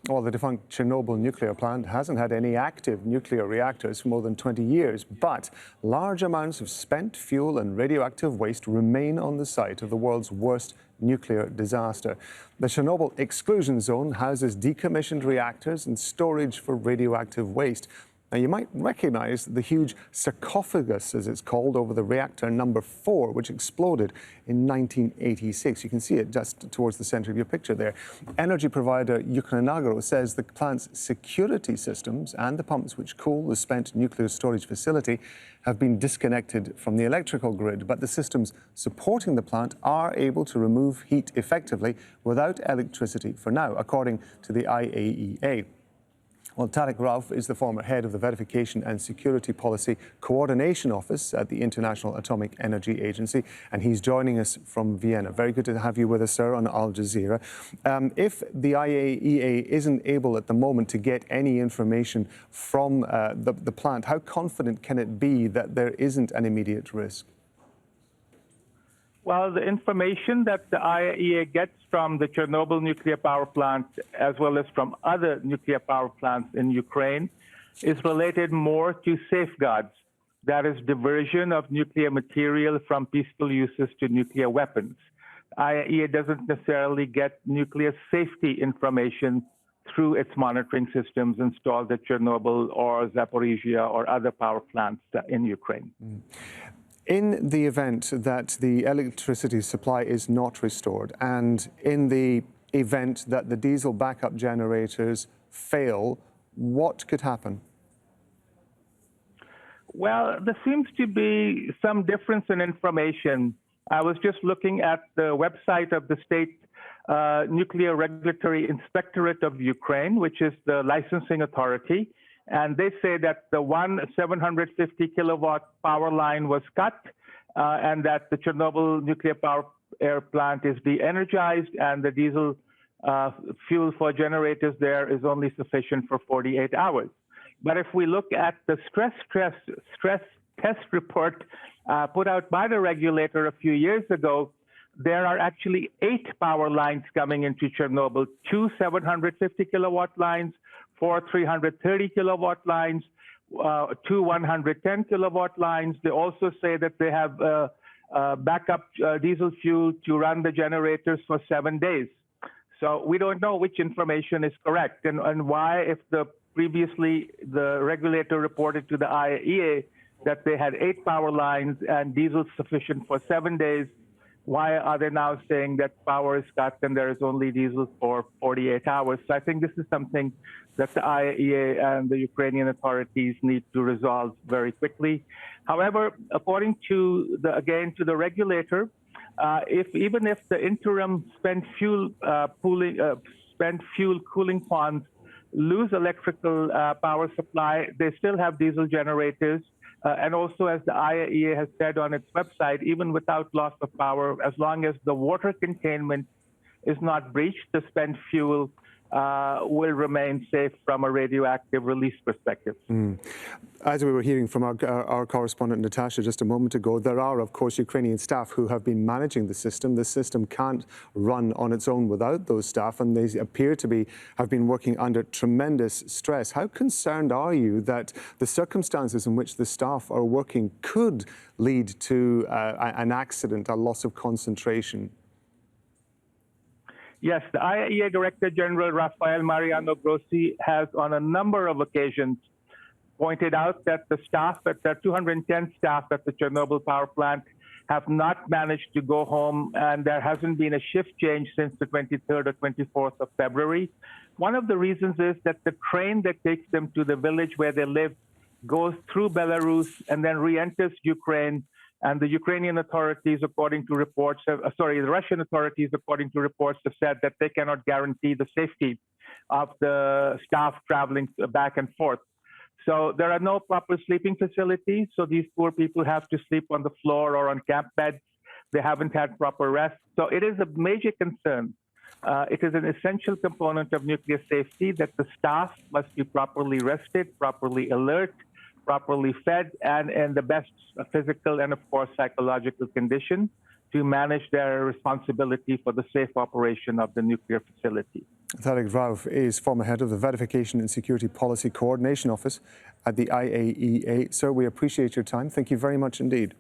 Well, the defunct Chernobyl nuclear plant hasn't had any active nuclear reactors for more than 20 years, but large amounts of spent fuel and radioactive waste remain on the site of the world's worst nuclear disaster. The Chernobyl exclusion zone houses decommissioned reactors and storage for radioactive waste. Now, you might recognize the huge sarcophagus, as it's called, over the reactor number 4, which exploded in 1986. You can see it just towards the center of your picture there. Energy provider Ukrenagro says the plant's security systems and the pumps which cool the spent nuclear storage facility have been disconnected from the electrical grid, but the systems supporting the plant are able to remove heat effectively without electricity for now, according to the IAEA. Well, Tariq Rauf is the former head of the Verification and Security Policy Coordination Office at the International Atomic Energy Agency, and he's joining us from Vienna. Very good to have you with us, sir, on Al Jazeera. If the IAEA isn't able at the moment to get any information from the plant, how confident can it be that there isn't an immediate risk? Well, the information that the IAEA gets from the Chernobyl nuclear power plant, as well as from other nuclear power plants in Ukraine, is related more to safeguards. That is, diversion of nuclear material from peaceful uses to nuclear weapons. IAEA doesn't necessarily get nuclear safety information through its monitoring systems installed at Chernobyl or Zaporizhia or other power plants in Ukraine. In the event that the electricity supply is not restored, and in the event that the diesel backup generators fail, what could happen? Well, there seems to be some difference in information. I was just looking at the website of the State Nuclear Regulatory Inspectorate of Ukraine, which is the licensing authority. And they say that the one 750 kilowatt power line was cut and that the Chernobyl nuclear power plant is de-energized and the diesel fuel for generators there is only sufficient for 48 hours. But if we look at the stress test report put out by the regulator a few years ago, there are actually 8 power lines coming into Chernobyl, 2 750 kilowatt lines, 4 330 kilowatt lines, 2 110 kilowatt lines. They also say that they have backup diesel fuel to run the generators for 7 days. So we don't know which information is correct and why, if previously the regulator reported to the IAEA that they had 8 power lines and diesel sufficient for 7 days, why are they now saying that power is cut and there is only diesel for 48 hours? So I think this is something that the IAEA and the Ukrainian authorities need to resolve very quickly. However, according to the regulator, even if the interim spent fuel cooling ponds lose electrical power supply, they still have diesel generators. And also, as the IAEA has said on its website, even without loss of power, as long as the water containment is not breached, the spent fuel will remain safe from a radioactive release perspective. As we were hearing from our correspondent Natasha just a moment ago, there are, of course, Ukrainian staff who have been managing the system. The system can't run on its own without those staff, and they appear to have been working under tremendous stress. How concerned are you that the circumstances in which the staff are working could lead to an accident, a loss of concentration? Yes, the IAEA Director General Rafael Mariano Grossi has on a number of occasions pointed out that the 210 staff at the Chernobyl power plant have not managed to go home, and there hasn't been a shift change since the 23rd or 24th of February. One of the reasons is that the train that takes them to the village where they live goes through Belarus and then re-enters Ukraine. And the Ukrainian authorities, according to reports, the Russian authorities, according to reports, have said that they cannot guarantee the safety of the staff traveling back and forth. So there are no proper sleeping facilities. So these poor people have to sleep on the floor or on camp beds. They haven't had proper rest. So it is a major concern. It is an essential component of nuclear safety that the staff must be properly rested, properly alert, properly fed, and in the best physical and, of course, psychological condition to manage their responsibility for the safe operation of the nuclear facility. Tariq Rauf is former head of the Verification and Security Policy Coordination Office at the IAEA. Sir, we appreciate your time. Thank you very much indeed.